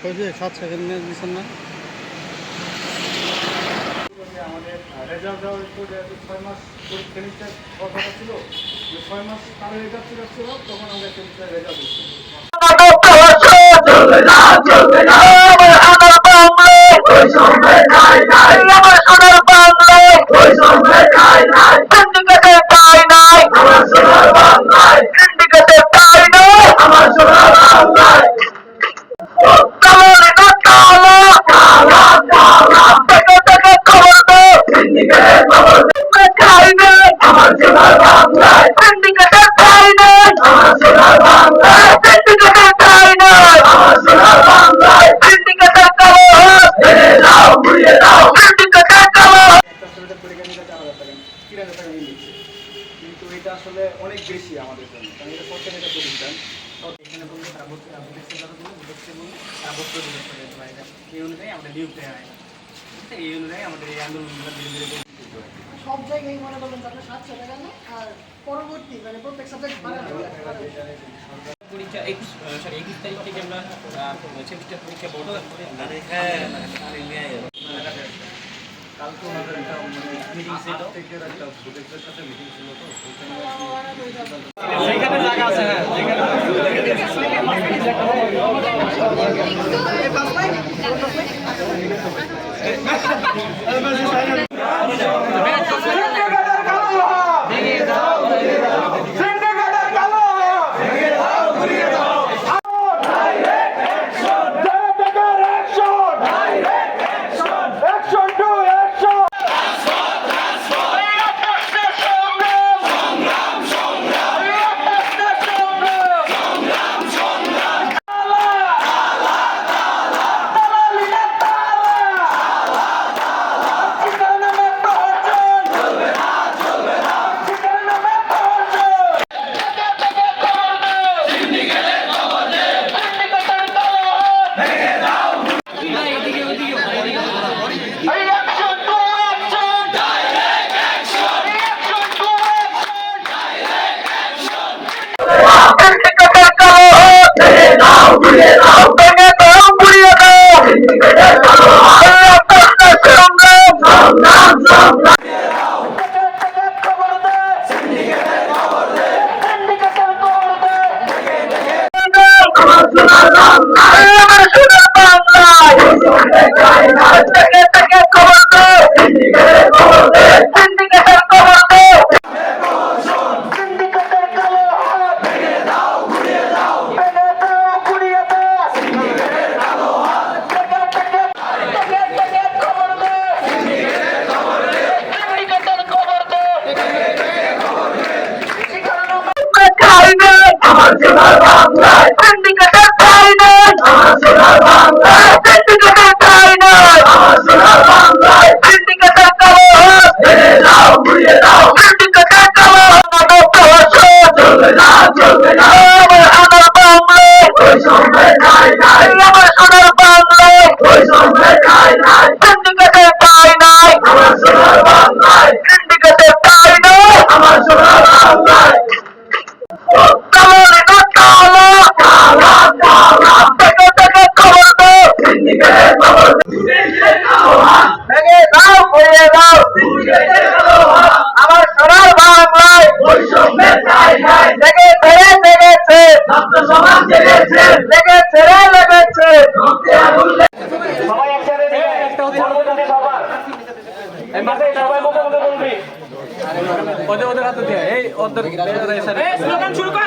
কইছে 7 সেকেন্ড দিছেন না আমাদের রেজাল্ট দেওয়ার পরে 6 মাস সেমিস্টার কথা ছিল 6 মাস কালে রেজাল্ট ছিল তখন আমরা সেমিস্টার রেজাল্ট দিচ্ছি চলবে না আমার বাংলা ওই সময় নাই আমার সোনার বাংলা ওই সময় নাই সিন্ডিকেটের ঠাই নাই আমার সোনার বাংলায় সিন্ডিকেটের ঠাই নাই আমার সোনার বাংলায় আমার সোনার বাংলায় সিন্ডিকেটের ঠাই নাই আমার সোনার বাংলায় সিন্ডিকেটের ঠাই নাই আমার সোনার বাংলায় সিন্ডিকেটের কালো ভেঙে দাও ঘুরিয়ে দাও সিন্ডিকেটের কালো একটা ছেলেদের পরীক্ষা নিতে 4,000 টাকা 3,000 টাকা নিয়ে নিচ্ছে কিন্তু এটা আসলে অনেক বেশি আমাদের জন্য কারণ এটা সরকারি একটা প্রতিষ্ঠান এখানে বলতে তারা বলছে এই অনুযায়ী আমাদের নিয়োগ দেওয়া হয় না এই অনুযায়ী আমাদের এই আন্দোলনগুলো ধীরে ধীরে সব জায়গায় মনে করবেন তাহলে 700 টাকা না আর পরবর্তী মানে প্রত্যেক সাবজেক্ট পরীক্ষা 21 তারিখ থেকে আমরা সেমিস্টার পরীক্ষা বড় কালকে ওনাদের একটা মিটিং ছিল থেকে একটা প্রজেক্টের সাথে মিটিং ছিল তো সেখানে জায়গা আছে হ্যাঁ আমার সোনার বাংলায় সিন্ডিকেটের ঠাই নাই আমার সোনার বাংলায় সিন্ডিকেটের ঠাই নাই আমার সোনার বাংলায় সিন্ডিকেটের কালো ভেঙে দাও ঘুরিয়ে দাও সিন্ডিকেটের কালো চলবে না আমার বাংলায় ওই সময় নাই আমার সোনার বাংলায় ওই সময় নাই সিন্ডিকেটের ঠাই নাই আমার সোনার বাংলায় সিন্ডিকেটের ঠাই নাই আমার সোনার বাংলায় আমার সোনার বাংলায় লেগেছে সমাজ লেগেছে সবাই একসাথে ওদের হাতে দিয়ে এই ওদের স্লোগান শুরু কর